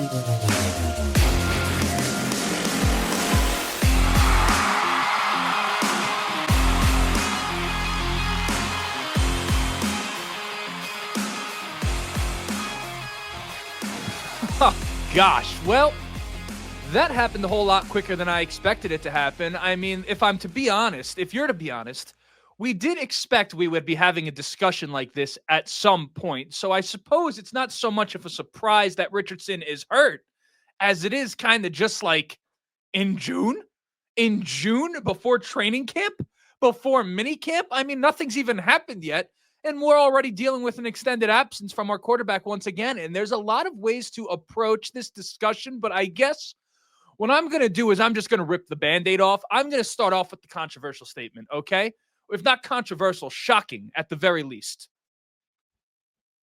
Oh, gosh. Well, that happened a whole lot quicker than I expected it to happen. I mean, if you're to be honest, we did expect we would be having a discussion like this at some point. So I suppose it's not so much of a surprise that Richardson is hurt as it is kind of just like in June, before training camp, before mini camp. I mean, nothing's even happened yet. And we're already dealing with an extended absence from our quarterback once again. And there's a lot of ways to approach this discussion, but I guess what I'm going to do is I'm just going to rip the Band-Aid off. I'm going to start off with the controversial statement, okay? If not controversial, shocking at the very least.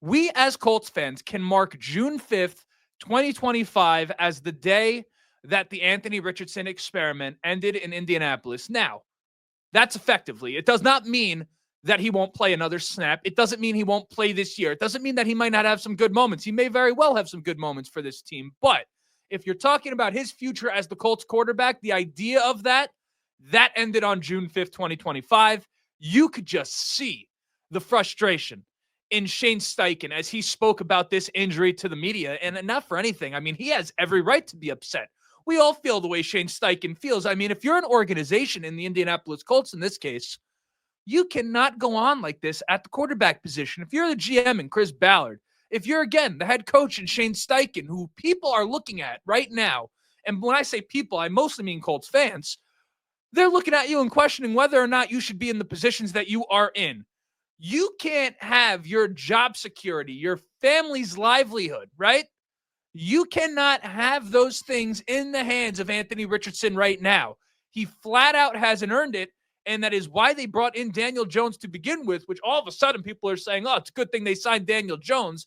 We as Colts fans can mark June 5th, 2025 as the day that the Anthony Richardson experiment ended in Indianapolis. Now, that's effectively. It does not mean that he won't play another snap. It doesn't mean he won't play this year. It doesn't mean that he might not have some good moments. He may very well have some good moments for this team. But if you're talking about his future as the Colts quarterback, the idea of that ended on June 5th, 2025. You could just see the frustration in Shane Steichen as he spoke about this injury to the media. And not for anything. I mean, he has every right to be upset. We all feel the way Shane Steichen feels. I mean, if you're an organization in the Indianapolis Colts in this case, you cannot go on like this at the quarterback position. If you're the GM and Chris Ballard, if you're, again, the head coach and Shane Steichen, who people are looking at right now, and when I say people, I mostly mean Colts fans, they're looking at you and questioning whether or not you should be in the positions that you are in. You can't have your job security, your family's livelihood, right? You cannot have those things in the hands of Anthony Richardson right now. He flat out hasn't earned it. And that is why they brought in Daniel Jones to begin with, which all of a sudden people are saying, oh, it's a good thing they signed Daniel Jones.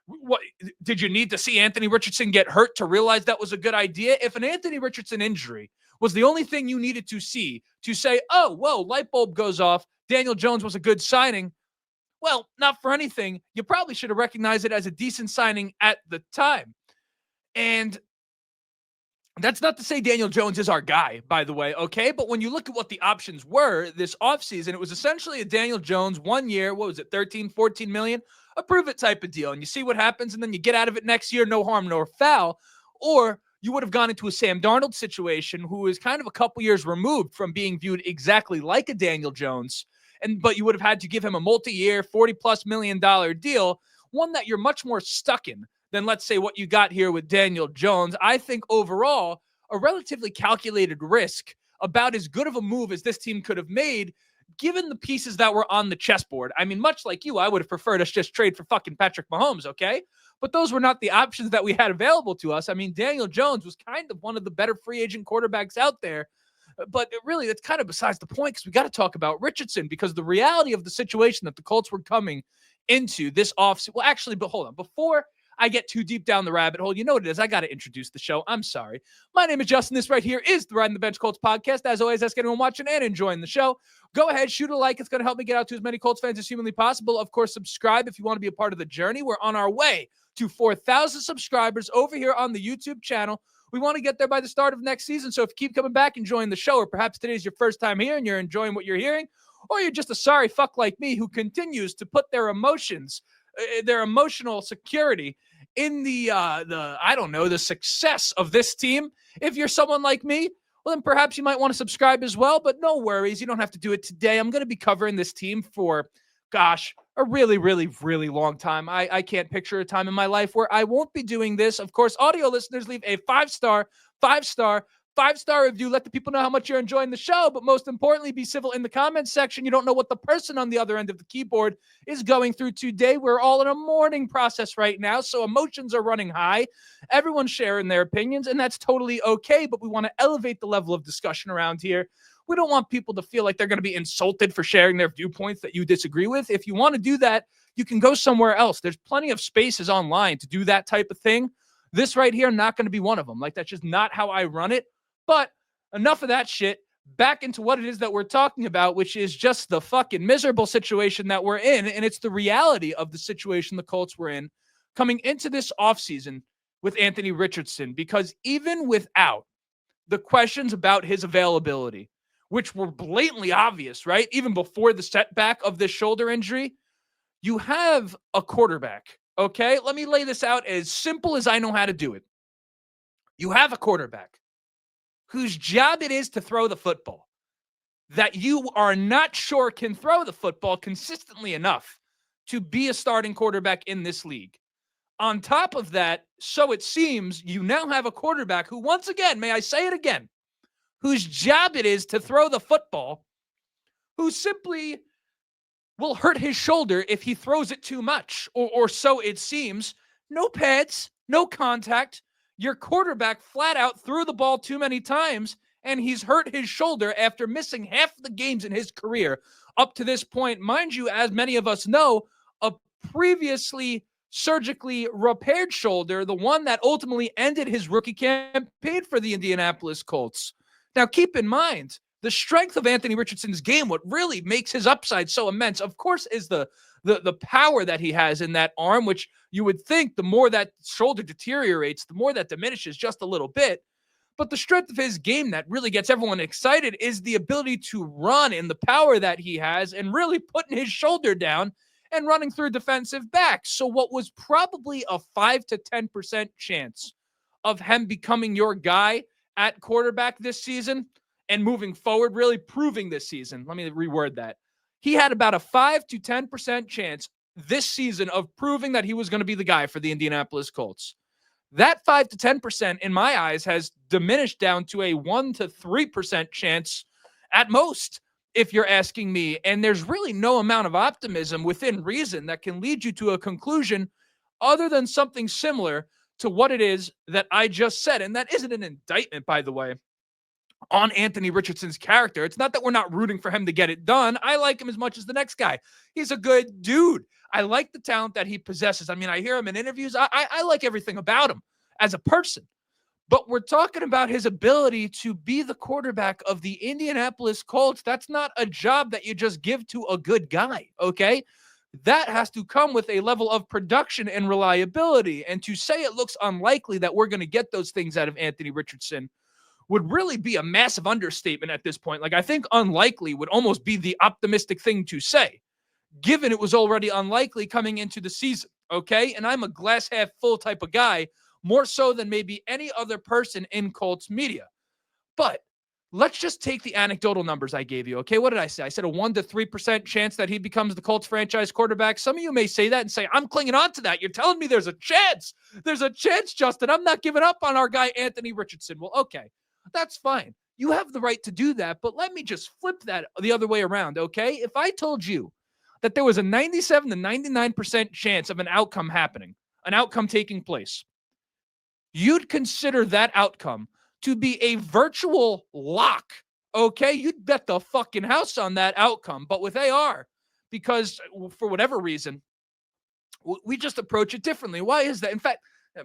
What, did you need to see Anthony Richardson get hurt to realize that was a good idea? If an Anthony Richardson injury was the only thing you needed to see to say, oh, whoa, light bulb goes off, Daniel Jones was a good signing. Well, not for anything. You probably should have recognized it as a decent signing at the time. And that's not to say Daniel Jones is our guy, by the way, okay? But when you look at what the options were this offseason, it was essentially a Daniel Jones 1 year, what was it, 13, 14 million? A prove it type of deal. And you see what happens, and then you get out of it next year, no harm, no foul. Or you would have gone into a Sam Darnold situation who is kind of a couple years removed from being viewed exactly like a Daniel Jones. But you would have had to give him a multi-year, $40+ million deal, one that you're much more stuck in than, let's say, what you got here with Daniel Jones. I think overall, a relatively calculated risk, about as good of a move as this team could have made, given the pieces that were on the chessboard. I mean, much like you, I would have preferred us just trade for fucking Patrick Mahomes, okay? But those were not the options that we had available to us. I mean, Daniel Jones was kind of one of the better free agent quarterbacks out there. But really, that's kind of besides the point, because we got to talk about Richardson, because the reality of the situation that the Colts were coming into this offseason. Well, actually, but hold on. Before I get too deep down the rabbit hole, you know what it is. I got to introduce the show. I'm sorry. My name is Justin. This right here is the Riding the Bench Colts podcast. As always, ask anyone watching and enjoying the show, go ahead, shoot a like. It's going to help me get out to as many Colts fans as humanly possible. Of course, subscribe if you want to be a part of the journey. We're on our way to 4,000 subscribers over here on the YouTube channel. We want to get there by the start of next season. So if you keep coming back, enjoying the show, or perhaps today's your first time here and you're enjoying what you're hearing, or you're just a sorry fuck like me who continues to put their emotions, their emotional security in the success of this team. If you're someone like me, well, then perhaps you might want to subscribe as well, but no worries. You don't have to do it today. I'm going to be covering this team for, a really, really, really long time. I can't picture a time in my life where I won't be doing this. Of course, audio listeners, leave a five-star review. Let the people know how much you're enjoying the show, but most importantly, be civil in the comments section. You don't know what the person on the other end of the keyboard is going through today. We're all in a mourning process right now, so emotions are running high. Everyone's sharing their opinions, and that's totally okay, but we want to elevate the level of discussion around here. We don't want people to feel like they're going to be insulted for sharing their viewpoints that you disagree with. If you want to do that, you can go somewhere else. There's plenty of spaces online to do that type of thing. This right here, not going to be one of them. Like, that's just not how I run it. But enough of that shit. Back into what it is that we're talking about, which is just the fucking miserable situation that we're in. And it's the reality of the situation the Colts were in coming into this offseason with Anthony Richardson, because even without the questions about his availability, which were blatantly obvious, right? Even before the setback of this shoulder injury, you have a quarterback, okay? Let me lay this out as simple as I know how to do it. You have a quarterback whose job it is to throw the football, that you are not sure can throw the football consistently enough to be a starting quarterback in this league. On top of that, so it seems, you now have a quarterback who, once again, may I say it again, whose job it is to throw the football, who simply will hurt his shoulder if he throws it too much, or so it seems. No pads, no contact. Your quarterback flat out threw the ball too many times, and he's hurt his shoulder after missing half the games in his career up to this point. Mind you, as many of us know, a previously surgically repaired shoulder, the one that ultimately ended his rookie campaign for the Indianapolis Colts. Now, keep in mind, the strength of Anthony Richardson's game, what really makes his upside so immense, of course, is the power that he has in that arm, which you would think the more that shoulder deteriorates, the more that diminishes just a little bit. But the strength of his game that really gets everyone excited is the ability to run and the power that he has and really putting his shoulder down and running through defensive backs. So what was probably a 5 to 10% chance of him becoming your guy at quarterback this season and moving forward, really proving this season, let me reword that. He had about a 5 to 10% chance this season of proving that he was going to be the guy for the Indianapolis Colts. That 5 to 10% in my eyes has diminished down to a 1 to 3% chance at most, if you're asking me. And there's really no amount of optimism within reason that can lead you to a conclusion other than something similar to what it is that I just said. And that isn't an indictment, by the way, on Anthony Richardson's character. It's not that we're not rooting for him to get it done. I like him as much as the next guy. He's a good dude. I like the talent that he possesses. I mean, I hear him in interviews. I like everything about him as a person. But we're talking about his ability to be the quarterback of the Indianapolis Colts. That's not a job that you just give to a good guy, okay? That has to come with a level of production and reliability. And to say it looks unlikely that we're going to get those things out of Anthony Richardson would really be a massive understatement at this point. Like, I think unlikely would almost be the optimistic thing to say, given it was already unlikely coming into the season, okay? And I'm a glass half full type of guy, more so than maybe any other person in Colts media. But let's just take the anecdotal numbers I gave you, okay? What did I say? I said a 1 to 3% chance that he becomes the Colts franchise quarterback. Some of you may say that and say, I'm clinging on to that. You're telling me there's a chance. There's a chance, Justin. I'm not giving up on our guy, Anthony Richardson. Well, okay, that's fine. You have the right to do that, but let me just flip that the other way around, okay? If I told you that there was a 97 to 99% chance of an outcome happening, an outcome taking place, you'd consider that outcome to be a virtual lock, okay? You'd bet the fucking house on that outcome. But with AR, because for whatever reason, we just approach it differently. Why is that? In fact,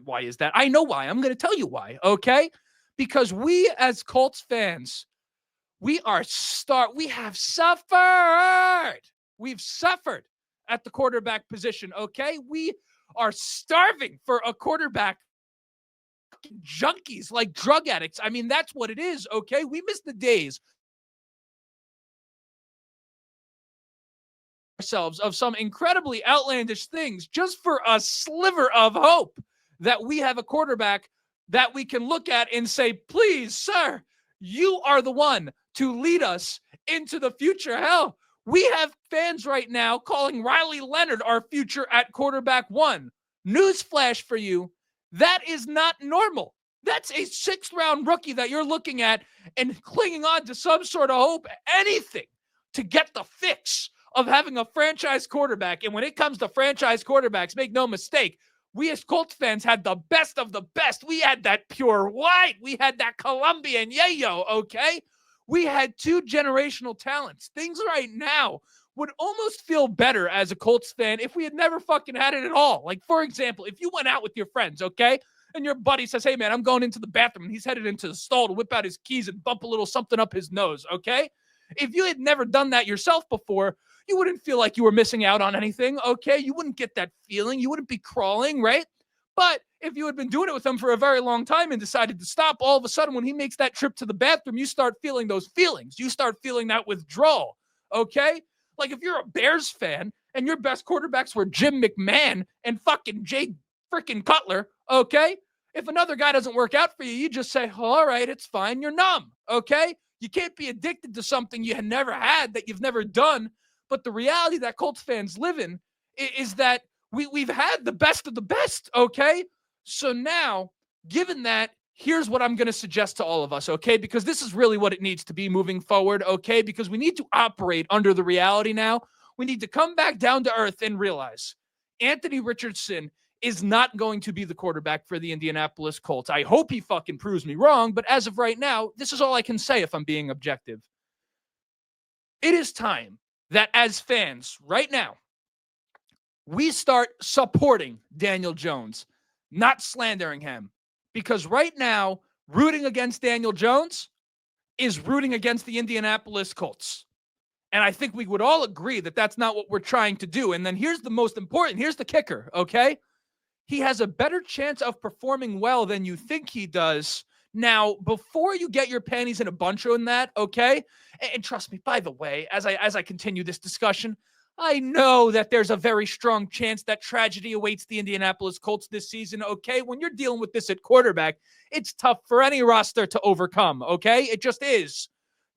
why is that? I know why. I'm going to tell you why, okay? Because we as Colts fans, we have suffered. We've suffered at the quarterback position, okay? We are starving for a quarterback. Junkies, like drug addicts. I mean, that's what it is, okay? We miss the days ourselves of some incredibly outlandish things just for a sliver of hope that we have a quarterback that we can look at and say, please, sir, you are the one to lead us into the future. Hell, we have fans right now calling Riley Leonard our future at quarterback one. Newsflash for you. That is not normal. That's a 6th round rookie that you're looking at and clinging on to some sort of hope, anything to get the fix of having a franchise quarterback. And when it comes to franchise quarterbacks, make no mistake, we as Colts fans had the best of the best. We had that pure white. We had that Colombian yayo, okay? We had 2 generational talents. Things right now would almost feel better as a Colts fan if we had never fucking had it at all. Like, for example, if you went out with your friends, okay, and your buddy says, hey, man, I'm going into the bathroom, and he's headed into the stall to whip out his keys and bump a little something up his nose, okay? If you had never done that yourself before, you wouldn't feel like you were missing out on anything, okay? You wouldn't get that feeling. You wouldn't be crawling, right? But If you had been doing it with him for a very long time and decided to stop, all of a sudden when he makes that trip to the bathroom, you start feeling those feelings. You start feeling that withdrawal, okay? Like if you're a Bears fan and your best quarterbacks were Jim McMahon and fucking Jay freaking Cutler, okay? If another guy doesn't work out for you, you just say, oh, all right, it's fine. You're numb, okay? You can't be addicted to something you had never had, that you've never done. But the reality that Colts fans live in is that we've had the best of the best, okay? So now, given that, here's what I'm going to suggest to all of us, okay? Because this is really what it needs to be moving forward, okay? Because we need to operate under the reality now. We need to come back down to earth and realize Anthony Richardson is not going to be the quarterback for the Indianapolis Colts. I hope he fucking proves me wrong, but as of right now, this is all I can say if I'm being objective. It is time that as fans, right now, we start supporting Daniel Jones, not slandering him. Because right now, rooting against Daniel Jones is rooting against the Indianapolis Colts. And I think we would all agree that that's not what we're trying to do. And then here's the most important, here's the kicker, okay? He has a better chance of performing well than you think he does. Now, before you get your panties in a bunch on that, okay? And trust me, by the way, as I continue this discussion, I know that there's a very strong chance that tragedy awaits the Indianapolis Colts this season, okay? When you're dealing with this at quarterback, it's tough for any roster to overcome, okay? It just is.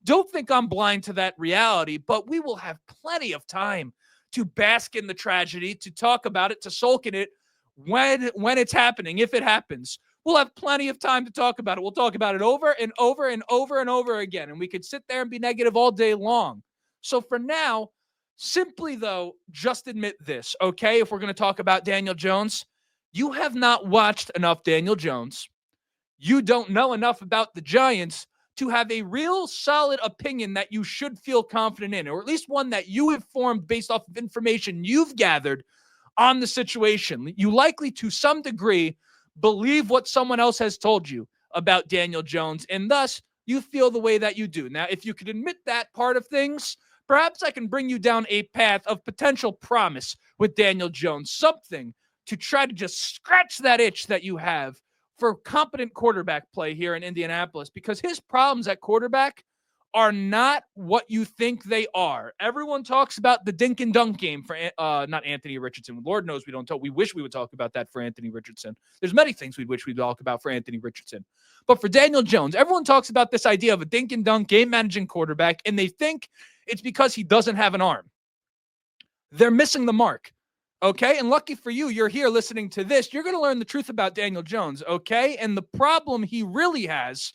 Don't think I'm blind to that reality, but we will have plenty of time to bask in the tragedy, to talk about it, to sulk in it when it's happening, if it happens. We'll have plenty of time to talk about it. We'll talk about it over and over and over and over again, and we could sit there and be negative all day long. So for now, simply, though, just admit this, okay? If we're going to talk about Daniel Jones, you have not watched enough Daniel Jones. You don't know enough about the Giants to have a real solid opinion that you should feel confident in, or at least one that you have formed based off of information you've gathered on the situation. You likely, to some degree, believe what someone else has told you about Daniel Jones, and thus you feel the way that you do. Now, if you could admit that part of things, perhaps I can bring you down a path of potential promise with Daniel Jones, something to try to just scratch that itch that you have for competent quarterback play here in Indianapolis, because his problems at quarterback are not what you think they are. Everyone talks about the dink and dunk game for not Anthony Richardson. Lord knows we don't talk. We wish we would talk about that for Anthony Richardson. There's many things we wish we'd talk about for Anthony Richardson. But for Daniel Jones, everyone talks about this idea of a dink and dunk game managing quarterback, and they think it's because he doesn't have an arm. They're missing the mark. Okay, and lucky for you, you're here listening to this. You're going to learn the truth about Daniel Jones, okay? And the problem he really has,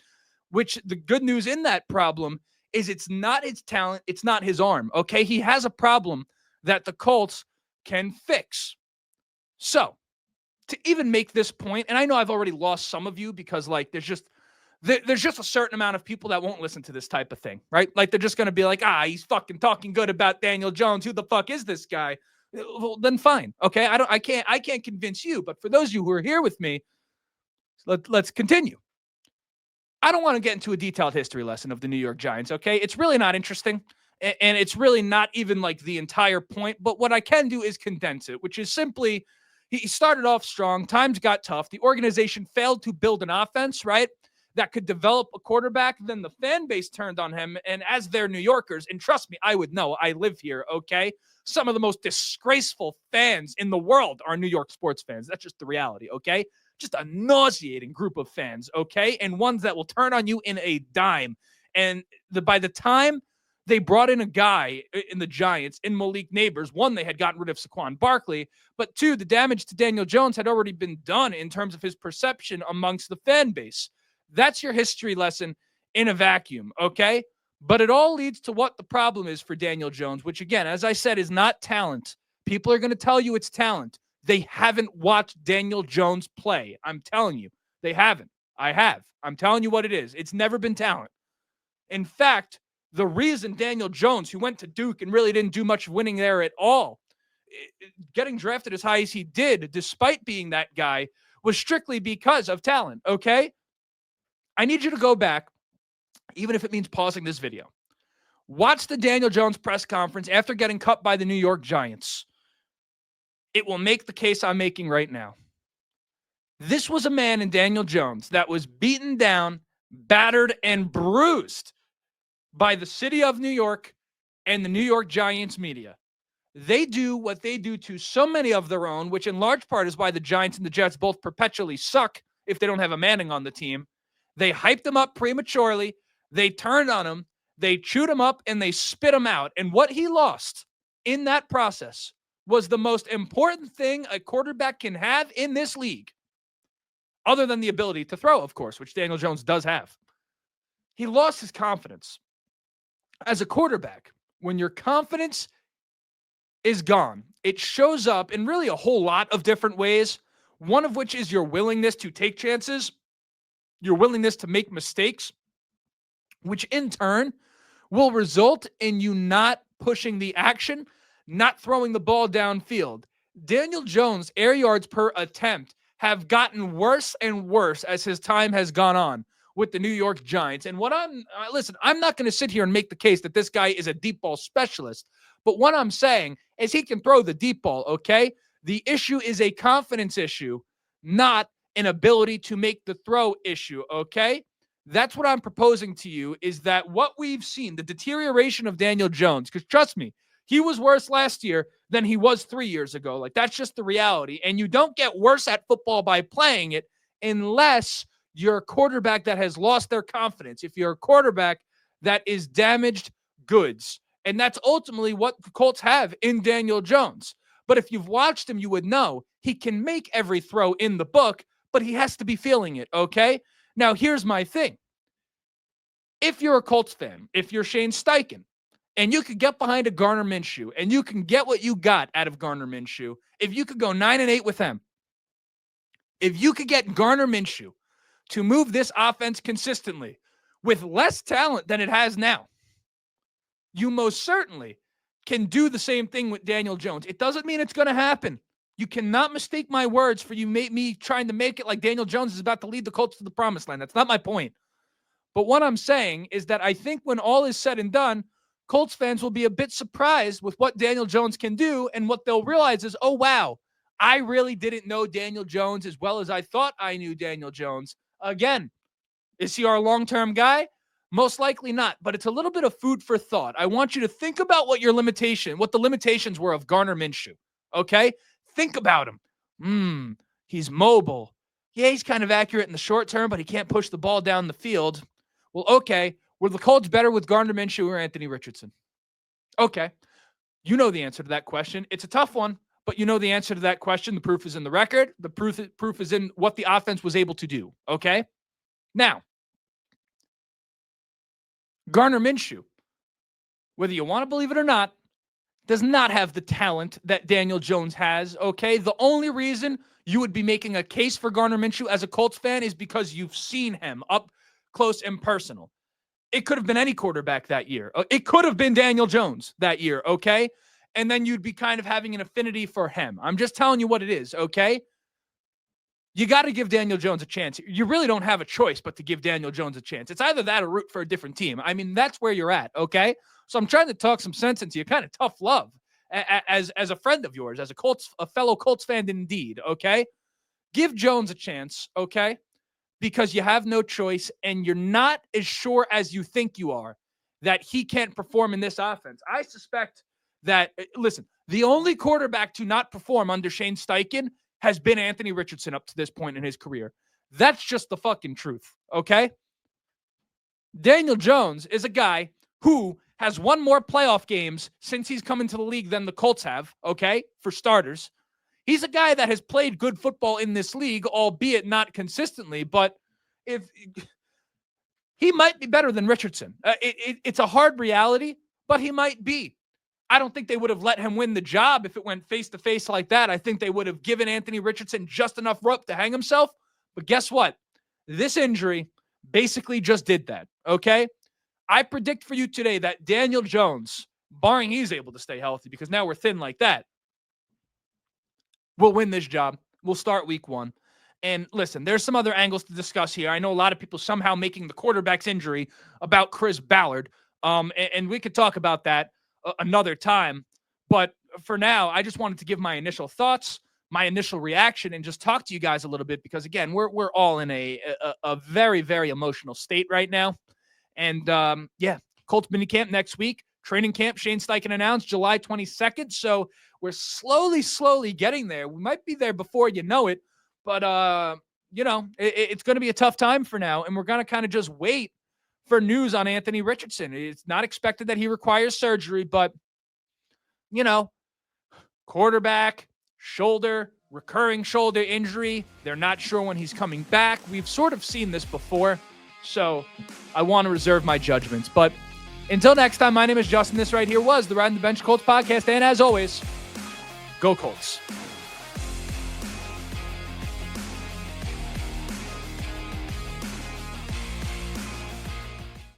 which the good news in that problem is it's not his talent, it's not his arm, okay? He has a problem that the Colts can fix. So, to even make this point, and I know I've already lost some of you because, like, there's just a certain amount of people that won't listen to this type of thing, right? Like, they're just going to be like, he's fucking talking good about Daniel Jones. Who the fuck is this guy? Well, then fine. Okay. I can't convince you, but for those of you who are here with me, let's continue. I don't want to get into a detailed history lesson of the New York Giants. Okay. It's really not interesting. And it's really not even like the entire point, but what I can do is condense it, which is simply, he started off strong. Times got tough. The organization failed to build an offense, right, that could develop a quarterback. Then the fan base turned on him. And as they're New Yorkers, and trust me, I would know, I live here. Okay. Some of the most disgraceful fans in the world are New York sports fans. That's just the reality, okay? Just a nauseating group of fans, okay? And ones that will turn on you in a dime. And by the time they brought in a guy in the Giants, in Malik Neighbors, one, they had gotten rid of Saquon Barkley, but two, the damage to Daniel Jones had already been done in terms of his perception amongst the fan base. That's your history lesson in a vacuum, okay? But it all leads to what the problem is for Daniel Jones, which, again, as I said, is not talent. People are going to tell you it's talent. They haven't watched Daniel Jones play. I'm telling you, they haven't. I have. I'm telling you what it is. It's never been talent. In fact, the reason Daniel Jones, who went to Duke and really didn't do much winning there at all, getting drafted as high as he did, despite being that guy, was strictly because of talent, okay? I need you to go back, even if it means pausing this video. Watch the Daniel Jones press conference after getting cut by the New York Giants. It will make the case I'm making right now. This was a man in Daniel Jones that was beaten down, battered, and bruised by the city of New York and the New York Giants media. They do what they do to so many of their own, which in large part is why the Giants and the Jets both perpetually suck if they don't have a Manning on the team. They hyped him up prematurely. They turned on him. They chewed him up and they spit him out. And what he lost in that process was the most important thing a quarterback can have in this league, other than the ability to throw, of course, which Daniel Jones does have. He lost his confidence. As a quarterback, when your confidence is gone, it shows up in really a whole lot of different ways, one of which is your willingness to take chances, your willingness to make mistakes, which in turn will result in you not pushing the action, not throwing the ball downfield. Daniel Jones' air yards per attempt have gotten worse and worse as his time has gone on with the New York Giants. And what I'm not going to sit here and make the case that this guy is a deep ball specialist, but what I'm saying is he can throw the deep ball, okay? The issue is a confidence issue, not an ability to make the throw issue, okay? That's what I'm proposing to you, is that what we've seen, the deterioration of Daniel Jones, because trust me, he was worse last year than he was 3 years ago. Like, that's just the reality. And you don't get worse at football by playing it unless you're a quarterback that has lost their confidence. If you're a quarterback that is damaged goods. And that's ultimately what the Colts have in Daniel Jones. But if you've watched him, you would know he can make every throw in the book, but he has to be feeling it, okay? Now, here's my thing. If you're a Colts fan, if you're Shane Steichen, and you could get behind a Gardner Minshew, and you can get what you got out of Gardner Minshew, if you could go 9-8 with him, if you could get Gardner Minshew to move this offense consistently with less talent than it has now, you most certainly can do the same thing with Daniel Jones. It doesn't mean it's going to happen. You cannot mistake my words for me trying to make it like Daniel Jones is about to lead the Colts to the promised land. That's not my point. But what I'm saying is that I think when all is said and done, Colts fans will be a bit surprised with what Daniel Jones can do, and what they'll realize is, oh, wow, I really didn't know Daniel Jones as well as I thought I knew Daniel Jones. Again, is he our long-term guy? Most likely not, but it's a little bit of food for thought. I want you to think about what the limitations were of Gardner Minshew, okay? Think about him. He's mobile. Yeah, he's kind of accurate in the short term, but he can't push the ball down the field. Well, okay, were the Colts better with Gardner Minshew or Anthony Richardson? Okay, you know the answer to that question. It's a tough one, but you know the answer to that question. The proof is in the record. The proof is in what the offense was able to do, okay? Now, Gardner Minshew, whether you want to believe it or not, does not have the talent that Daniel Jones has, okay? The only reason you would be making a case for Gardner Minshew as a Colts fan is because you've seen him up close and personal. It could have been any quarterback that year. It could have been Daniel Jones that year, okay? And then you'd be kind of having an affinity for him. I'm just telling you what it is, okay? You got to give Daniel Jones a chance. You really don't have a choice but to give Daniel Jones a chance. It's either that or root for a different team. I mean, that's where you're at, okay? So I'm trying to talk some sense into you, kind of tough love as a friend of yours, as a fellow Colts fan indeed, okay? Give Jones a chance, okay? Because you have no choice and you're not as sure as you think you are that he can't perform in this offense. I suspect that, listen, the only quarterback to not perform under Shane Steichen has been Anthony Richardson up to this point in his career. That's just the fucking truth, okay? Daniel Jones is a guy who has won more playoff games since he's come into the league than the Colts have, okay, for starters. He's a guy that has played good football in this league, albeit not consistently, but if he might be better than Richardson. It's a hard reality, but he might be. I don't think they would have let him win the job if it went face-to-face like that. I think they would have given Anthony Richardson just enough rope to hang himself. But guess what? This injury basically just did that, okay? I predict for you today that Daniel Jones, barring he's able to stay healthy, because now we're thin like that, will win this job. We'll start week 1. And listen, there's some other angles to discuss here. I know a lot of people somehow making the quarterback's injury about Chris Ballard. And we could talk about that another time. But for now, I just wanted to give my initial thoughts. my initial reaction and just talk to you guys a little bit because, again, we're all in a very, very emotional state right now. And, Colts minicamp next week. Training camp, Shane Steichen announced July 22nd. So we're slowly getting there. We might be there before you know it. But, it's going to be a tough time for now. And we're going to kind of just wait for news on Anthony Richardson. It's not expected that he requires surgery, but, quarterback, shoulder, recurring shoulder injury. They're not sure when he's coming back. We've sort of seen this before, so I want to reserve my judgments. But until next time, my name is Justin. This right here was the Riding the Bench Colts podcast, and as always, go Colts.